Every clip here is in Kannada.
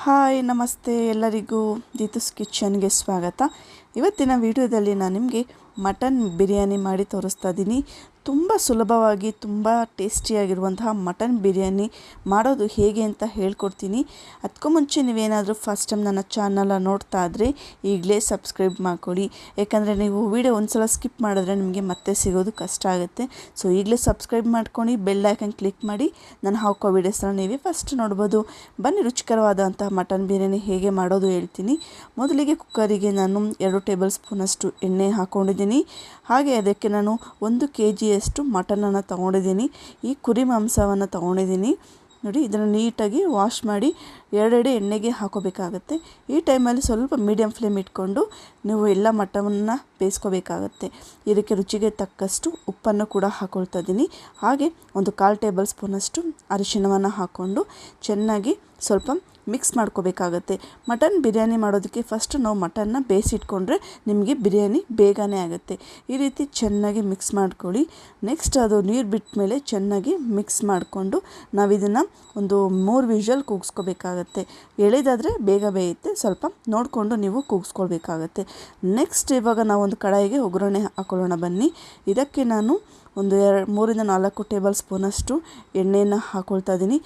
ಹಾಯ್ ನಮಸ್ತೆ ಎಲ್ಲರಿಗೂ ದೀತುಸ್ ಕಿಚನ್ಗೆ ಸ್ವಾಗತ. ಇವತ್ತಿನ ವಿಡಿಯೋದಲ್ಲಿ ನಾನು ನಿಮಗೆ ಮಟನ್ ಬಿರಿಯಾನಿ ಮಾಡಿ ತೋರಿಸ್ತಾ ಇದ್ದೀನಿ. ತುಂಬ ಸುಲಭವಾಗಿ ತುಂಬ ಟೇಸ್ಟಿಯಾಗಿರುವಂತಹ ಮಟನ್ ಬಿರಿಯಾನಿ ಮಾಡೋದು ಹೇಗೆ ಅಂತ ಹೇಳ್ಕೊಡ್ತೀನಿ. ಅದಕ್ಕೂ ಮುಂಚೆ ನೀವೇನಾದರೂ ಫಸ್ಟ್ ಟೈಮ್ ನನ್ನ ಚಾನಲ್ ನೋಡ್ತಾ ಇದ್ದರೆ ಈಗಲೇ ಸಬ್ಸ್ಕ್ರೈಬ್ ಮಾಡ್ಕೊಳ್ಳಿ. ಯಾಕಂದರೆ ನೀವು ವಿಡಿಯೋ ಒಂದ್ಸಲ ಸ್ಕಿಪ್ ಮಾಡಿದ್ರೆ ನಿಮಗೆ ಮತ್ತೆ ಸಿಗೋದು ಕಷ್ಟ ಆಗುತ್ತೆ. ಸೊ ಈಗಲೇ ಸಬ್ಸ್ಕ್ರೈಬ್ ಮಾಡ್ಕೊಂಡು ಬೆಲ್ ಐಕನ್ ಕ್ಲಿಕ್ ಮಾಡಿ ನಾನು ಹಾಕೋ ವಿಡಿಯೋಸ್ನ ನೀವೇ ಫಸ್ಟ್ ನೋಡ್ಬೋದು. ಬನ್ನಿ ರುಚಿಕರವಾದಂತಹ ಮಟನ್ ಬಿರಿಯಾನಿ ಹೇಗೆ ಮಾಡೋದು ಹೇಳ್ತೀನಿ. ಮೊದಲಿಗೆ ಕುಕ್ಕರಿಗೆ ನಾನು 2 ಟೇಬಲ್ ಸ್ಪೂನಷ್ಟು ಎಣ್ಣೆ ಹಾಕ್ಕೊಂಡಿದ್ದೀನಿ. ಹಾಗೆ ಅದಕ್ಕೆ ನಾನು 1 kg ಮಟನನ್ನು ತೊಗೊಂಡಿದ್ದೀನಿ. ಈ ಕುರಿ ಮಾಂಸವನ್ನು ತೊಗೊಂಡಿದ್ದೀನಿ. ನೋಡಿ, ಇದನ್ನು ನೀಟಾಗಿ ವಾಶ್ ಮಾಡಿ ಎರಡೆರಡು ಎಣ್ಣೆಗೆ ಹಾಕೋಬೇಕಾಗತ್ತೆ. ಈ ಟೈಮಲ್ಲಿ ಸ್ವಲ್ಪ ಮೀಡಿಯಮ್ ಫ್ಲೇಮ್ ಇಟ್ಕೊಂಡು ನೀವು ಎಲ್ಲ ಮಟನನ್ನು ಬೇಯಿಸ್ಕೋಬೇಕಾಗತ್ತೆ. ಇದಕ್ಕೆ ರುಚಿಗೆ ತಕ್ಕಷ್ಟು ಉಪ್ಪನ್ನು ಕೂಡ ಹಾಕ್ಕೊಳ್ತಾ ಇದ್ದೀನಿ. ಹಾಗೆ 1/4 ಟೇಬಲ್ ಸ್ಪೂನಷ್ಟು ಅರಿಶಿಣವನ್ನು ಹಾಕ್ಕೊಂಡು ಚೆನ್ನಾಗಿ ಸ್ವಲ್ಪ ಮಿಕ್ಸ್ ಮಾಡ್ಕೋಬೇಕಾಗತ್ತೆ. ಮಟನ್ ಬಿರಿಯಾನಿ ಮಾಡೋದಕ್ಕೆ ಫಸ್ಟ್ ನಾವು ಮಟನ್ನ ಬೇಯಿಸಿಟ್ಕೊಂಡ್ರೆ ನಿಮಗೆ ಬಿರಿಯಾನಿ ಬೇಗನೆ ಆಗುತ್ತೆ. ಈ ರೀತಿ ಚೆನ್ನಾಗಿ ಮಿಕ್ಸ್ ಮಾಡ್ಕೊಳ್ಳಿ. ನೆಕ್ಸ್ಟ್ ಅದು ನೀರು ಬಿಟ್ಟ ಮೇಲೆ ಚೆನ್ನಾಗಿ ಮಿಕ್ಸ್ ಮಾಡಿಕೊಂಡು ನಾವು ಇದನ್ನು ಒಂದು 3 ವಿಷಲ್ ಕೂಗಿಸ್ಕೋಬೇಕಾಗತ್ತೆ. ಎಳೆದಾದರೆ ಬೇಗ ಬೇಯುತ್ತೆ, ಸ್ವಲ್ಪ ನೋಡಿಕೊಂಡು ನೀವು ಕೂಗಿಸ್ಕೊಳ್ಬೇಕಾಗತ್ತೆ. ನೆಕ್ಸ್ಟ್ ಇವಾಗ ನಾವು ಒಂದು ಕಡಾಯಿಗೆ ಒಗ್ಗರಣೆ ಹಾಕೊಳ್ಳೋಣ ಬನ್ನಿ. ಇದಕ್ಕೆ ನಾನು ಒಂದು 3-4 ಟೇಬಲ್ ಸ್ಪೂನಷ್ಟು ಎಣ್ಣೆಯನ್ನು ಹಾಕ್ಕೊಳ್ತಾ ಇದ್ದೀನಿ.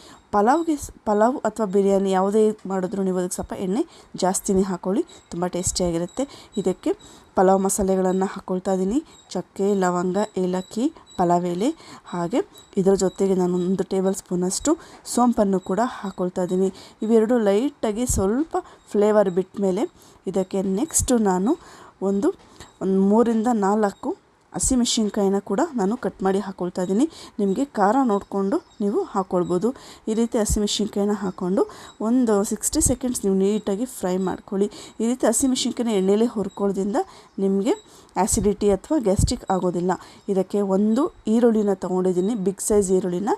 ಪಲಾವ್ ಅಥವಾ ಬಿರಿಯಾನಿ ಯಾವುದೇ ಮಾಡಿದ್ರು ನೀವು ಅದಕ್ಕೆ ಸ್ವಲ್ಪ ಎಣ್ಣೆ ಜಾಸ್ತಿನೇ ಹಾಕ್ಕೊಳ್ಳಿ, ತುಂಬ ಟೇಸ್ಟಿಯಾಗಿರುತ್ತೆ. ಇದಕ್ಕೆ ಪಲಾವ್ ಮಸಾಲೆಗಳನ್ನು ಹಾಕ್ಕೊಳ್ತಾ ಇದ್ದೀನಿ. ಚಕ್ಕೆ, ಲವಂಗ, ಏಲಕ್ಕಿ, ಪಲಾವ್ ಎಲೆ, ಹಾಗೆ ಇದರ ಜೊತೆಗೆ ನಾನು 1 ಟೇಬಲ್ ಸ್ಪೂನಷ್ಟು ಸೋಂಪನ್ನು ಕೂಡ ಹಾಕ್ಕೊಳ್ತಾ ಇದ್ದೀನಿ. ಇವೆರಡು ಲೈಟಾಗಿ ಸ್ವಲ್ಪ ಫ್ಲೇವರ್ ಬಿಟ್ಟ ಮೇಲೆ ಇದಕ್ಕೆ ನೆಕ್ಸ್ಟು ನಾನು ಒಂದು 3-4 ಹಸಿಮೆಣಸಿನ್ಕಾಯಿನ ಕೂಡ ನಾನು ಕಟ್ ಮಾಡಿ ಹಾಕ್ಕೊಳ್ತಾ ಇದ್ದೀನಿ. ನಿಮಗೆ ಖಾರ ನೋಡಿಕೊಂಡು ನೀವು ಹಾಕ್ಕೊಳ್ಬೋದು. ಈ ರೀತಿ ಹಸಿಮೆಣಸಿನ್ಕಾಯಿನ ಹಾಕ್ಕೊಂಡು ಒಂದು 60 ಸೆಕೆಂಡ್ಸ್ ನೀವು ನೀಟಾಗಿ ಫ್ರೈ ಮಾಡ್ಕೊಳ್ಳಿ. ಈ ರೀತಿ ಹಸಿಮೆಣಸಿನ್ಕಾಯಿನ ಎಣ್ಣೆಲೇ ಹುರ್ಕೊಳ್ಳೋದ್ರಿಂದ ನಿಮಗೆ ಆ್ಯಸಿಡಿಟಿ ಅಥವಾ ಗ್ಯಾಸ್ಟ್ರಿಕ್ ಆಗೋದಿಲ್ಲ. ಇದಕ್ಕೆ 1 ಈರುಳ್ಳಿನ ತೊಗೊಂಡಿದ್ದೀನಿ. ಬಿಗ್ ಸೈಜ್ ಈರುಳ್ಳಿನ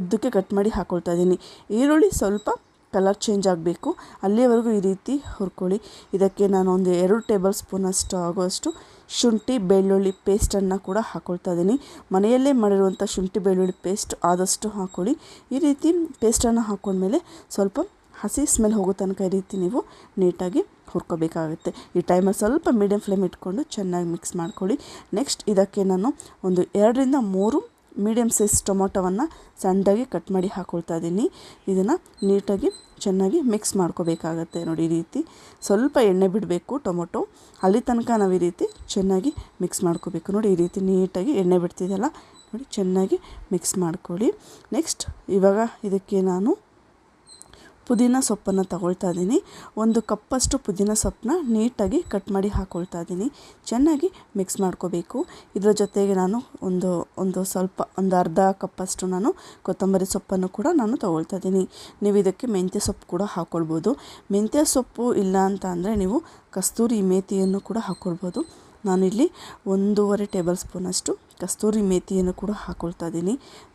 ಉದ್ದಕ್ಕೆ ಕಟ್ ಮಾಡಿ ಹಾಕ್ಕೊಳ್ತಾ ಇದ್ದೀನಿ. ಈರುಳ್ಳಿ ಸ್ವಲ್ಪ ಕಲರ್ ಚೇಂಜ್ ಆಗಬೇಕು, ಅಲ್ಲಿಯವರೆಗೂ ಈ ರೀತಿ ಹುರ್ಕೊಳ್ಳಿ. ಇದಕ್ಕೆ ನಾನು ಒಂದು 2 ಟೇಬಲ್ ಸ್ಪೂನಷ್ಟು ಆಗುವಷ್ಟು ಶುಂಠಿ ಬೆಳ್ಳುಳ್ಳಿ ಪೇಸ್ಟನ್ನು ಕೂಡ ಹಾಕ್ಕೊಳ್ತಾ ಇದ್ದೀನಿ. ಮನೆಯಲ್ಲೇ ಮಾಡಿರುವಂಥ ಶುಂಠಿ ಬೆಳ್ಳುಳ್ಳಿ ಪೇಸ್ಟ್ ಆದಷ್ಟು ಹಾಕ್ಕೊಳ್ಳಿ. ಈ ರೀತಿ ಪೇಸ್ಟನ್ನು ಹಾಕ್ಕೊಂಡ್ಮೇಲೆ ಸ್ವಲ್ಪ ಹಸಿ ಸ್ಮೆಲ್ ಹೋಗೋ ತನಕ ಈ ರೀತಿ ನೀವು ನೀಟಾಗಿ ಹುರ್ಕೋಬೇಕಾಗುತ್ತೆ. ಈ ಟೈಮಲ್ಲಿ ಸ್ವಲ್ಪ ಮೀಡಿಯಮ್ ಫ್ಲೇಮ್ ಇಟ್ಕೊಂಡು ಚೆನ್ನಾಗಿ ಮಿಕ್ಸ್ ಮಾಡ್ಕೊಳ್ಳಿ. ನೆಕ್ಸ್ಟ್ ಇದಕ್ಕೆ ನಾನು ಒಂದು 2-3 ಮೀಡಿಯಮ್ ಸೈಜ್ ಟೊಮೊಟೊವನ್ನು ಸಣ್ಣದಾಗಿ ಕಟ್ ಮಾಡಿ ಹಾಕ್ಕೊಳ್ತಾ ಇದ್ದೀನಿ. ಇದನ್ನು ನೀಟಾಗಿ ಚೆನ್ನಾಗಿ ಮಿಕ್ಸ್ ಮಾಡ್ಕೋಬೇಕಾಗತ್ತೆ. ನೋಡಿ, ಈ ರೀತಿ ಸ್ವಲ್ಪ ಎಣ್ಣೆ ಬಿಡಬೇಕು ಟೊಮೊಟೊ, ಅಲ್ಲಿ ತನಕ ನಾವು ಈ ರೀತಿ ಚೆನ್ನಾಗಿ ಮಿಕ್ಸ್ ಮಾಡ್ಕೋಬೇಕು. ನೋಡಿ, ಈ ರೀತಿ ನೀಟಾಗಿ ಎಣ್ಣೆ ಬಿಡ್ತಿದೆಯಲ್ಲ, ನೋಡಿ ಚೆನ್ನಾಗಿ ಮಿಕ್ಸ್ ಮಾಡ್ಕೊಳ್ಳಿ. ನೆಕ್ಸ್ಟ್ ಇವಾಗ ಇದಕ್ಕೆ ನಾನು ಪುದೀನ ಸೊಪ್ಪನ್ನು ತಗೊಳ್ತಾ ಇದ್ದೀನಿ. 1 ಕಪ್ಪಷ್ಟು ಪುದೀನ ಸೊಪ್ಪನ್ನ ನೀಟಾಗಿ ಕಟ್ ಮಾಡಿ ಹಾಕ್ಕೊಳ್ತಾ ಇದ್ದೀನಿ. ಚೆನ್ನಾಗಿ ಮಿಕ್ಸ್ ಮಾಡ್ಕೋಬೇಕು. ಇದರ ಜೊತೆಗೆ ನಾನು ಒಂದು ಅರ್ಧ ಕಪ್ಪಷ್ಟು ನಾನು ಕೊತ್ತಂಬರಿ ಸೊಪ್ಪನ್ನು ಕೂಡ ನಾನು ತಗೊಳ್ತಾ ಇದ್ದೀನಿ. ನೀವು ಇದಕ್ಕೆ ಮೆಂತ್ಯ ಸೊಪ್ಪು ಕೂಡ ಹಾಕ್ಕೊಳ್ಬೋದು. ಮೆಂತ್ಯ ಸೊಪ್ಪು ಇಲ್ಲ ಅಂತ ಅಂದರೆ ನೀವು ಕಸ್ತೂರಿ ಮೇಥಿಯನ್ನು ಕೂಡ ಹಾಕ್ಕೊಳ್ಬೋದು. ನಾನಿಲ್ಲಿ 1.5 ಟೇಬಲ್ ಸ್ಪೂನಷ್ಟು ಕಸ್ತೂರಿ ಮೇಥಿಯನ್ನು ಕೂಡ ಹಾಕ್ಕೊಳ್ತಾ ಇದ್ದೀನಿ.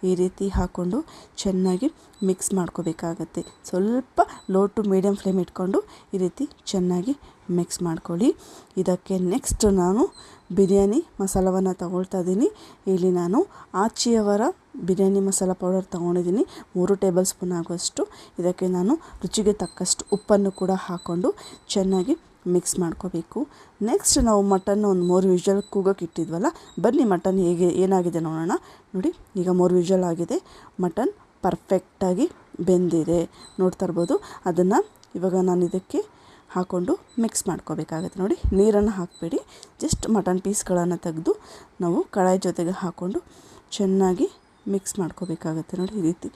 ಈ ರೀತಿ ಹಾಕ್ಕೊಂಡು ಚೆನ್ನಾಗಿ ಮಿಕ್ಸ್ ಮಾಡ್ಕೋಬೇಕಾಗತ್ತೆ. ಸ್ವಲ್ಪ ಲೋ ಟು ಮೀಡಿಯಮ್ ಫ್ಲೇಮ್ ಇಟ್ಕೊಂಡು ಈ ರೀತಿ ಚೆನ್ನಾಗಿ ಮಿಕ್ಸ್ ಮಾಡ್ಕೊಳ್ಳಿ. ಇದಕ್ಕೆ ನೆಕ್ಸ್ಟ್ ನಾನು ಬಿರಿಯಾನಿ ಮಸಾಲವನ್ನು ತಗೊಳ್ತಾ ಇದ್ದೀನಿ. ಇಲ್ಲಿ ನಾನು ಆಚಿಯವರ ಬಿರಿಯಾನಿ ಮಸಾಲ ಪೌಡರ್ ತೊಗೊಂಡಿದ್ದೀನಿ, 3 ಟೇಬಲ್ ಸ್ಪೂನ್ ಆಗುವಷ್ಟು. ಇದಕ್ಕೆ ನಾನು ರುಚಿಗೆ ತಕ್ಕಷ್ಟು ಉಪ್ಪನ್ನು ಕೂಡ ಹಾಕ್ಕೊಂಡು ಚೆನ್ನಾಗಿ ಮಿಕ್ಸ್ ಮಾಡ್ಕೋಬೇಕು. ನೆಕ್ಸ್ಟ್ ನಾವು ಮಟನ್ ಒಂದು 3 ವಿಷಲ್ ಕೂಗೋಕೆ ಇಟ್ಟಿದ್ವಲ್ಲ, ಬನ್ನಿ ಮಟನ್ ಏನಾಗಿದೆ ನೋಡೋಣ. ನೋಡಿ, ಈಗ 3 ವಿಷಲ್ ಆಗಿದೆ. ಮಟನ್ ಪರ್ಫೆಕ್ಟಾಗಿ ಬೆಂದಿದೆ, ನೋಡ್ತಾ ಇರ್ಬೋದು. ಅದನ್ನು ಇವಾಗ ನಾನು ಇದಕ್ಕೆ ಹಾಕ್ಕೊಂಡು ಮಿಕ್ಸ್ ಮಾಡ್ಕೋಬೇಕಾಗತ್ತೆ. ನೋಡಿ, ನೀರನ್ನು ಹಾಕಬೇಡಿ, ಜಸ್ಟ್ ಮಟನ್ ಪೀಸ್ಗಳನ್ನು ತೆಗೆದು ನಾವು ಕಡಾಯಿ ಜೊತೆಗೆ ಹಾಕ್ಕೊಂಡು ಚೆನ್ನಾಗಿ ಮಿಕ್ಸ್ ಮಾಡ್ಕೋಬೇಕಾಗತ್ತೆ. ನೋಡಿ, ಈ ರೀತಿ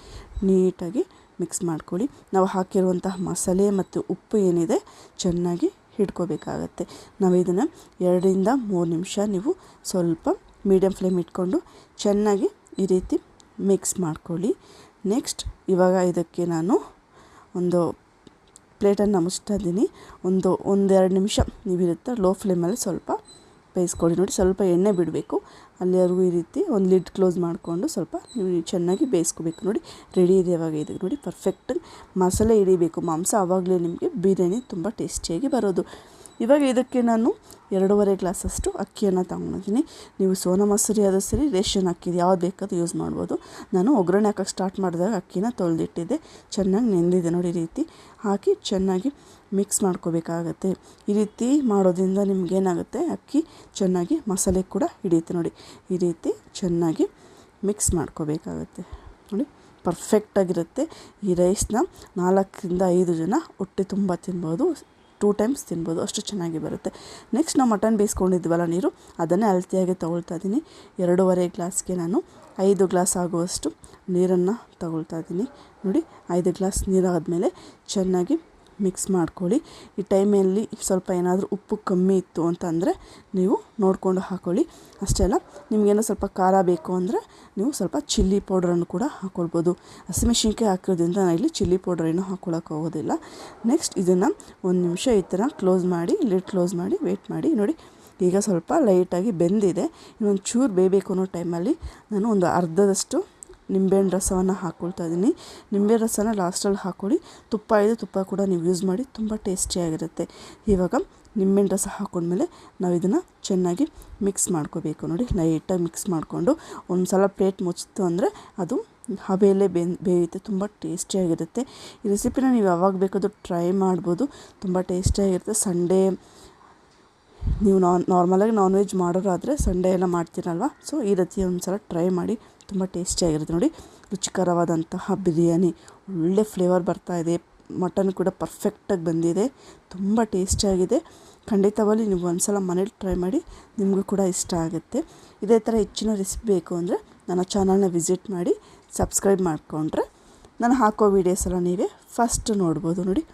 ನೀಟಾಗಿ ಮಿಕ್ಸ್ ಮಾಡ್ಕೊಳ್ಳಿ. ನಾವು ಹಾಕಿರುವಂತಹ ಮಸಾಲೆ ಮತ್ತು ಉಪ್ಪು ಏನಿದೆ ಚೆನ್ನಾಗಿ ಹಿಡ್ಕೋಬೇಕಾಗತ್ತೆ. ನಾವು ಇದನ್ನು 2-3 ನಿಮಿಷ ನೀವು ಸ್ವಲ್ಪ ಮೀಡಿಯಮ್ ಫ್ಲೇಮ್ ಇಟ್ಕೊಂಡು ಚೆನ್ನಾಗಿ ಈ ರೀತಿ ಮಿಕ್ಸ್ ಮಾಡ್ಕೊಳ್ಳಿ. ನೆಕ್ಸ್ಟ್ ಇವಾಗ ಇದಕ್ಕೆ ನಾನು ಒಂದು ಪ್ಲೇಟನ್ನು ಮುಚ್ತಾ ಇದ್ದೀನಿ. 1-2 ನಿಮಿಷ ನೀವಿರುತ್ತೆ ಲೋ ಫ್ಲೇಮಲ್ಲಿ ಸ್ವಲ್ಪ ಬೇಯಿಸ್ಕೊಳ್ಳಿ. ನೋಡಿ, ಸ್ವಲ್ಪ ಎಣ್ಣೆ ಬಿಡಬೇಕು, ಅಲ್ಲಿವರೆಗೂ ಈ ರೀತಿ ಒಂದು ಲಿಡ್ ಕ್ಲೋಸ್ ಮಾಡಿಕೊಂಡು ಸ್ವಲ್ಪ ನೀವು ಚೆನ್ನಾಗಿ ಬೇಯಿಸ್ಕೋಬೇಕು. ನೋಡಿ, ರೆಡಿ ಇದೆ ಇವಾಗ. ಇದು ನೋಡಿ, ಪರ್ಫೆಕ್ಟಾಗಿ ಮಸಾಲೆ ಹಿಡಿಬೇಕು ಮಾಂಸ, ಆವಾಗಲೇ ನಿಮಗೆ ಬಿರಿಯಾನಿ ತುಂಬ ಟೇಸ್ಟಿಯಾಗಿ ಬರೋದು. ಇವಾಗ ಇದಕ್ಕೆ ನಾನು 2.5 ಗ್ಲಾಸಷ್ಟು ಅಕ್ಕಿಯನ್ನು ತಗೊಂಡಿದ್ದೀನಿ. ನೀವು ಸೋನಾ ಮಸೂರಿ ಆದರೂ ಸರಿ, ರೇಷನ್ ಅಕ್ಕಿ ಯಾವ್ದು ಬೇಕಾದ್ರೂ ಯೂಸ್ ಮಾಡ್ಬೋದು. ನಾನು ಒಗ್ಗರಣೆ ಹಾಕೋಕ್ಕೆ ಸ್ಟಾರ್ಟ್ ಮಾಡಿದಾಗ ಅಕ್ಕಿನ ತೊಳೆದಿಟ್ಟಿದ್ದೆ, ಚೆನ್ನಾಗಿ ನೆಂದಿದೆ ನೋಡಿ. ಈ ರೀತಿ ಹಾಕಿ ಚೆನ್ನಾಗಿ ಮಿಕ್ಸ್ ಮಾಡ್ಕೋಬೇಕಾಗತ್ತೆ. ಈ ರೀತಿ ಮಾಡೋದ್ರಿಂದ ನಿಮಗೇನಾಗುತ್ತೆ, ಅಕ್ಕಿ ಚೆನ್ನಾಗಿ ಮಸಾಲೆ ಕೂಡ ಹಿಡಿಯುತ್ತೆ ನೋಡಿ. ಈ ರೀತಿ ಚೆನ್ನಾಗಿ ಮಿಕ್ಸ್ ಮಾಡ್ಕೋಬೇಕಾಗತ್ತೆ ನೋಡಿ. ಪರ್ಫೆಕ್ಟಾಗಿರುತ್ತೆ. ಈ ರೈಸ್ನ 4ರಿಂದ 5 ಜನ ಹೊಟ್ಟೆ ತುಂಬ ತಿನ್ಬೋದು, 2 ಟೈಮ್ಸ್ ತಿನ್ಬೋದು, ಅಷ್ಟು ಚೆನ್ನಾಗಿ ಬರುತ್ತೆ. ನೆಕ್ಸ್ಟ್ ನಾವು ಮಟನ್ ಬೇಯಿಸ್ಕೊಂಡಿದ್ವಲ್ಲ ನೀರು, ಅದನ್ನೇ ಅಳತೆಯಾಗಿ ತೊಗೊಳ್ತಾ ಇದ್ದೀನಿ. 2.5 ಗ್ಲಾಸ್ಗೆ ನಾನು 5 ಗ್ಲಾಸ್ ಆಗುವಷ್ಟು ನೀರನ್ನು ತಗೊಳ್ತಾ ಇದ್ದೀನಿ ನೋಡಿ. 5 ಗ್ಲಾಸ್ ನೀರಾದಮೇಲೆ ಚೆನ್ನಾಗಿ ಮಿಕ್ಸ್ ಮಾಡ್ಕೊಳ್ಳಿ. ಈ ಟೈಮಲ್ಲಿ ಸ್ವಲ್ಪ ಏನಾದರೂ ಉಪ್ಪು ಕಮ್ಮಿ ಇತ್ತು ಅಂತಂದರೆ ನೀವು ನೋಡಿಕೊಂಡು ಹಾಕ್ಕೊಳ್ಳಿ. ಅಷ್ಟೇ ಅಲ್ಲ, ನಿಮಗೇನೋ ಸ್ವಲ್ಪ ಖಾರ ಬೇಕು ಅಂದರೆ ನೀವು ಸ್ವಲ್ಪ ಚಿಲ್ಲಿ ಪೌಡ್ರನ್ನು ಕೂಡ ಹಾಕ್ಕೊಳ್ಬೋದು. ಹಸಿಮೆಣ್ಸಿನ್ಕಾಯಿ ಹಾಕೋದ್ರಿಂದ ನಾನು ಇಲ್ಲಿ ಚಿಲ್ಲಿ ಪೌಡ್ರ್ ಏನೂ ಹಾಕ್ಕೊಳಕ್ಕೆ ಹೋಗೋದಿಲ್ಲ. ನೆಕ್ಸ್ಟ್ ಇದನ್ನು 1 ನಿಮಿಷ ಈ ಥರ ಕ್ಲೋಸ್ ಮಾಡಿ, ಲಿಡ್ ಕ್ಲೋಸ್ ಮಾಡಿ ವೆಯ್ಟ್ ಮಾಡಿ ನೋಡಿ. ಈಗ ಸ್ವಲ್ಪ ಲೈಟಾಗಿ ಬೆಂದಿದೆ. ಇನ್ನೊಂದು ಚೂರು ಬೇಯಬೇಕು ಅನ್ನೋ ಟೈಮಲ್ಲಿ ನಾನು ಒಂದು ಅರ್ಧದಷ್ಟು ನಿಂಬೆಹಣ್ಣು ರಸವನ್ನು ಹಾಕ್ಕೊಳ್ತಾ ಇದ್ದೀನಿ. ನಿಂಬೆ ರಸನ ಲಾಸ್ಟಲ್ಲಿ ಹಾಕ್ಕೊಳ್ಳಿ. ತುಪ್ಪ ಇದೆ, ತುಪ್ಪ ಕೂಡ ನೀವು ಯೂಸ್ ಮಾಡಿ, ತುಂಬ ಟೇಸ್ಟಿಯಾಗಿರುತ್ತೆ. ಇವಾಗ ನಿಂಬೆಹಣ್ಣು ರಸ ಹಾಕ್ಕೊಂಡ್ಮೇಲೆ ನಾವು ಇದನ್ನು ಚೆನ್ನಾಗಿ ಮಿಕ್ಸ್ ಮಾಡ್ಕೋಬೇಕು ನೋಡಿ. ಲೈಟಾಗಿ ಮಿಕ್ಸ್ ಮಾಡಿಕೊಂಡು ಒಂದು ಸಲ ಪ್ಲೇಟ್ ಮುಚ್ಚಿತು ಅಂದರೆ ಅದು ಹಬೆಯಲ್ಲೇ ಬೇಯುತ್ತೆ, ತುಂಬ ಟೇಸ್ಟಿಯಾಗಿರುತ್ತೆ. ಈ ರೆಸಿಪಿನ ನೀವು ಯಾವಾಗ ಬೇಕಾದರೂ ಟ್ರೈ ಮಾಡ್ಬೋದು, ತುಂಬ ಟೇಸ್ಟಿಯಾಗಿರುತ್ತೆ. ಸಂಡೇ ನೀವು ನಾರ್ಮಲಾಗಿ ನಾನ್ ವೆಜ್ ಮಾಡೋರಾದರೆ ಸಂಡೇ ಎಲ್ಲ ಮಾಡ್ತೀರಲ್ವ, ಸೊ ಈ ರೀತಿ ಒಂದು ಸಲ ಟ್ರೈ ಮಾಡಿ, ತುಂಬ ಟೇಸ್ಟಿಯಾಗಿರುತ್ತೆ ನೋಡಿ. ರುಚಿಕರವಾದಂತಹ ಬಿರಿಯಾನಿ, ಒಳ್ಳೆ ಫ್ಲೇವರ್ ಬರ್ತಾಯಿದೆ. ಮಟನ್ ಕೂಡ ಪರ್ಫೆಕ್ಟಾಗಿ ಬಂದಿದೆ, ತುಂಬ ಟೇಸ್ಟಿಯಾಗಿದೆ. ಖಂಡಿತವಾಗಿ ನೀವು ಒಂದು ಸಲ ಮನೇಲಿ ಟ್ರೈ ಮಾಡಿ, ನಿಮಗೂ ಕೂಡ ಇಷ್ಟ ಆಗುತ್ತೆ. ಇದೇ ಥರ ಹೆಚ್ಚಿನ ರೆಸಿಪಿ ಬೇಕು ಅಂದರೆ ನನ್ನ ಚಾನಲ್ನ ವಿಸಿಟ್ ಮಾಡಿ, ಸಬ್ಸ್ಕ್ರೈಬ್ ಮಾಡಿಕೊಂಡ್ರೆ ನಾನು ಹಾಕೋ ವೀಡಿಯೋಸ್ ಎಲ್ಲ ನೀವೇ ಫಸ್ಟ್ ನೋಡ್ಬೋದು ನೋಡಿ.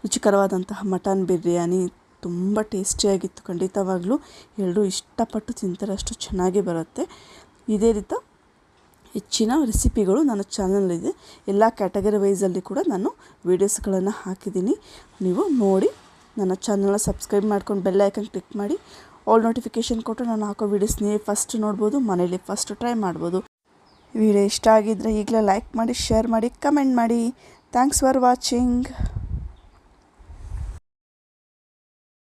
ರುಚಿಕರವಾದಂತಹ ಮಟನ್ ಬಿರಿಯಾನಿ ತುಂಬ ಟೇಸ್ಟಿಯಾಗಿತ್ತು. ಖಂಡಿತವಾಗ್ಲೂ ಎಲ್ಲರೂ ಇಷ್ಟಪಟ್ಟು ತಿಂತಾರೆ, ಅಷ್ಟು ಚೆನ್ನಾಗಿ ಬರುತ್ತೆ. ಇದೇ ರೀತಿ ಹೆಚ್ಚಿನ ರೆಸಿಪಿಗಳು ನನ್ನ ಚಾನಲಲ್ಲಿದೆ. ಎಲ್ಲ ಕ್ಯಾಟಗರಿ ವೈಸಲ್ಲಿ ಕೂಡ ನಾನು ವೀಡಿಯೋಸ್ಗಳನ್ನು ಹಾಕಿದ್ದೀನಿ. ನೀವು ನೋಡಿ ನನ್ನ ಚಾನಲ್ನ ಸಬ್ಸ್ಕ್ರೈಬ್ ಮಾಡ್ಕೊಂಡು ಬೆಲ್ ಐಕನ್ ಕ್ಲಿಕ್ ಮಾಡಿ, ಆಲ್ ನೋಟಿಫಿಕೇಷನ್ ಕೊಟ್ಟು ನಾನು ಹಾಕೋ ವೀಡಿಯೋಸ್ ನೀವೇ ಫಸ್ಟ್ ನೋಡ್ಬೋದು, ಮನೇಲಿ ಫಸ್ಟ್ ಟ್ರೈ ಮಾಡ್ಬೋದು. ವಿಡಿಯೋ ಇಷ್ಟ ಆಗಿದ್ದರೆ ಈಗಲೇ ಲೈಕ್ ಮಾಡಿ, ಶೇರ್ ಮಾಡಿ, ಕಮೆಂಟ್ ಮಾಡಿ. Thanks for watching.